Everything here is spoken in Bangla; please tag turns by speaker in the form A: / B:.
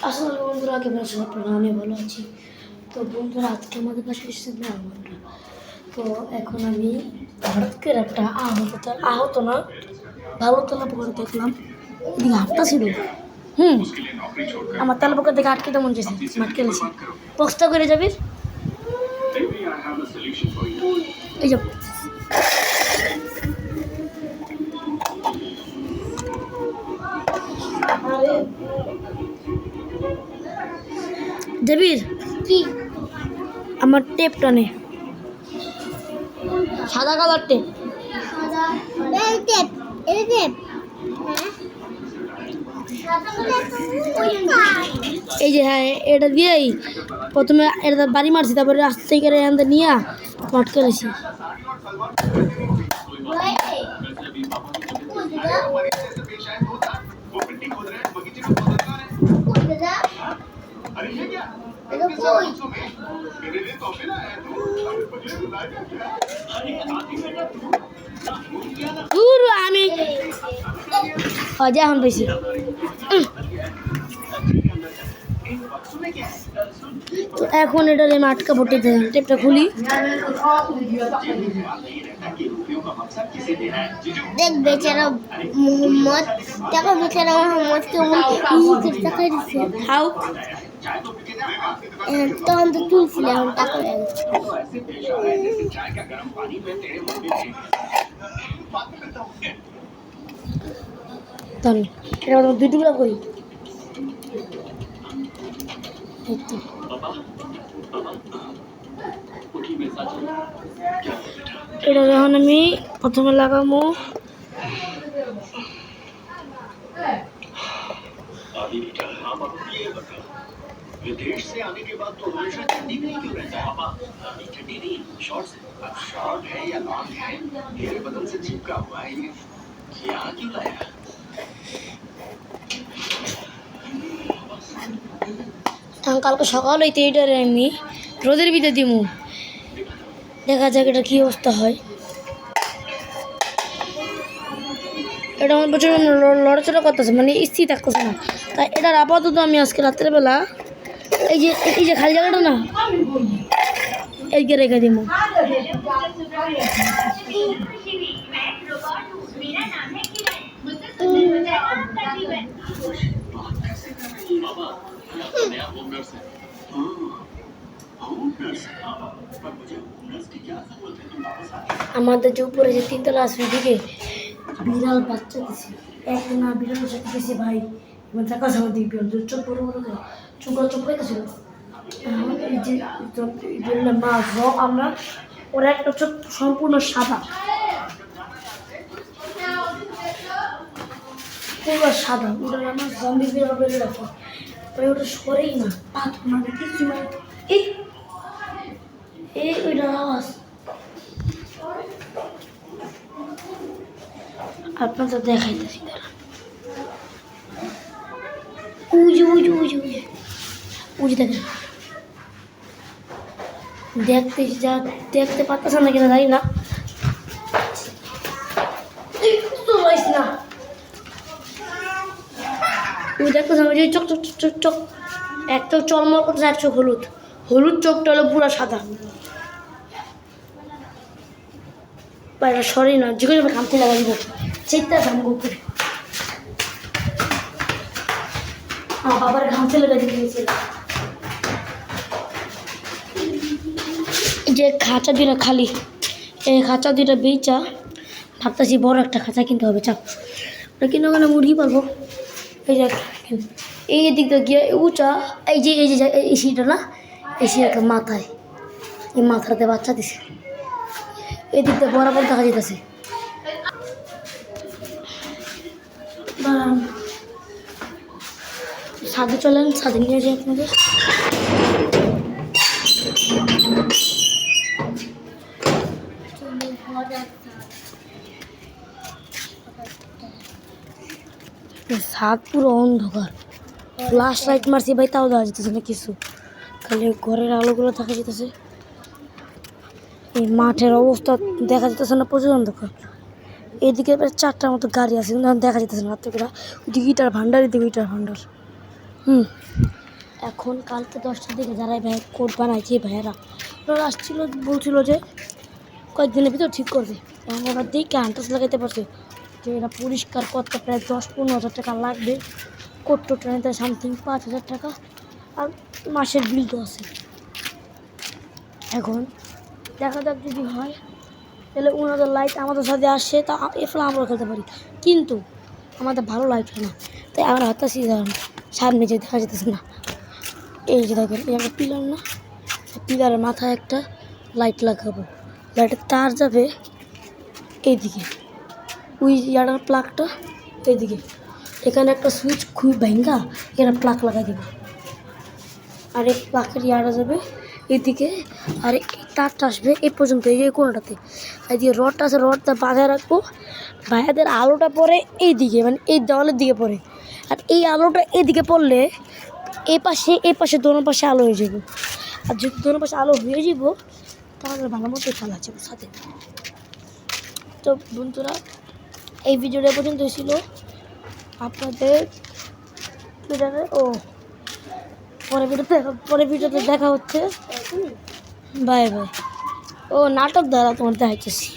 A: আসলে বন্ধুরা কেমন আছেন আপনারা? আমি ভালো আছি। তো বন্ধুরা আজকে আমাদের পাশে এসেছে মেহমানরা। তো এখন আমি হঠাৎ করে একটা আহত না ভালো তেলাপোকা দেখলাম, এদিকে হাঁটতা ছিল। আমার তেলাপোকা দেখে আটকে মন চেয়েছে, আটকে গেছি। বক্সটা করে যাবি এই যে দেবীর কি আমার টেপটা নে, সাদা কালার টেপ। এই যে হ্যাঁ, এটা দিয়েই প্রথমে এটা বাড়ি মারছি, তারপরে আস্তে থেকে এখান নিয়ে আটকে গেছি। আমি এখন পেয়েছি। তো এখন এটা আমি আটকা ভর্তি টেপটা খুলি। দেখ বেচারা মোহাম্মদ, দেখো বেচারা মোহাম্মদ কেমন তাকাই দিচ্ছে। হাউ তখন তো তুলছিল, এখন টাকা হয়ে গেছে। তাহলে এটা দুই টুকরা করি। এটা যখন আমি প্রথমে লাগাবো, विदेश से आने के बाद तो हमेशा ठंडी में ही क्यों रहता है? पापा अभी ठंडी नहीं, शॉर्ट है या लॉन्ग है, मेरे बदन से चिपका हुआ है, ये यहाँ क्यों लाया? কালকে সকাল হইতে এটারে আমি রোদের ভিতরে দিমু, দেখা যাক এটা কি অবস্থা হয়। এটা আমার প্রচুর লড়াচড়া করতেছে, মানে স্থির থাকতেছে না। তাই এটার আপাতত আমি আজকে রাত্রেবেলা এই যে খালি জায়গাটা না, এইকে রেখে দিব। আমাদের যে উপরে যে তিনতলা আছে ওইদিকে বিড়াল বাচ্চা দিছে, এক না বিড়াল বাচ্চা দিয়েছে ভাই। এবার দেখা যাবে দিকে চোখ বড় বড় চোখ পাইতেছিল। এই যে মাছ আমরা ওরা একটা চোখ সম্পূর্ণ সাদা, পুরো সাদা। ওটা আমার জম্বি বিড়াল বেড়ে রাখো, ওই ওটা সরেই না, পাত মানে কিছু মানে এই ওইটা আওয়াজ আপনাদের দেখাইতেছি। তারা উজু দেখেন, দেখতে পারতেছেন না কিনা জানি না। তুমি দেখতেছেন ওই যে চোখ এক চোখ চলমল করতেছে, এক চোখ হলুদ চোখটা হলো পুরো সাদা। বাইরে সরি না, যে কোনো কামতে লাগাই দিব, চেকটা জামবো করে আমার বাবার ঘামতে লাগাই দিয়েছিল। যে খাঁচা দুইটা খালি, এই খাঁচা দুইটা বেচা ভাবতেছি বড় একটা খাঁচা কিনতে হবে। চাপ ওটা কিনে ওখানে মুরগি পারবো। এই যে এই দিকটা গিয়ে উঁচা, এই যে সিটা না, এই সিটা মাথায়, এই মাথাতে বাচ্চা দিছে, এই দিকটা বরাবর দেখা যেতেছে। ছাদে চলেন, ছাদে নিয়ে যাই আপনাদের। ছাদ পুরো অন্ধকার, ফ্ল্যাশ লাইট মারছি ভাই, তাও দেখা যেতেছে না কিছু, খালি ঘরের আলোগুলো দেখা যেতেছে। এই মাঠের অবস্থা দেখা যেতেছে না, প্রচুর অন্ধকার। এদিকে প্রায় 4টার মতো গাড়ি আছে, কিন্তু দেখা যেতেছে না রাত্রে। ওইদিকে ইটার ভান্ডার, এদিকে ইটার ভান্ডার। এখন কালকে 10টার দিকে যারা ভাই কোড বানাইছে ভাইয়েরা ওরা আসছিল, বলছিল যে কয়েকদিনের ভিতর ঠিক করবে। এখন ওরা দেখে আন্দাজ লাগাইতে পারছে যে এটা পরিষ্কার করতে প্রায় 10-15 হাজার টাকা লাগবে। কোড টোড নিতে সামথিং 5,000 টাকা, আর মাসের বিল তো আছে। এখন দেখা যাক যদি হয় তাহলে ওনাদের লাইট আমাদের সাথে আসে, তা এফলে আমরা খেলতে পারি, কিন্তু আমাদের ভালো লাইট হয় না, তাই আমরা হাতাছি সামনে যে দেখা যেতেছে না। এই যে দেখেন এই একটা পিলার না, পিলারের মাথায় একটা লাইট লাগাবো, লাইটের তার যাবে এইদিকে, ওই ইয়াটার প্লাগটা এইদিকে, এখানে একটা সুইচ খুবই ভেঙ্গা এখানে প্লাগ লাগাই দেবো, আর এই প্লাগের ইয়াটা যাবে এইদিকে, আর এই তারটা আসবে এই পর্যন্ত, এই যে কোনোটাতে এইদিকে রডটা আছে, রডটা বাঁধায় রাখবো। ভাইয়াদের আলোটা পড়ে এইদিকে, মানে এই দেওয়ালের দিকে পড়ে, আর এই আলোটা এইদিকে পড়লে এই পাশে দোনো পাশে আলো হয়ে যাব। আর যদি দোনো পাশে আলো হয়ে যাব তাহলে ভালো মতো খেলা যাবে সাথে। তো বন্ধুরা এই ভিডিওটা পর্যন্ত ছিল আপনাদের পরে ভিডিওতে দেখা হচ্ছে। Bye bye. ও নাটক দ্বারা তোমার দেখাইতেছি।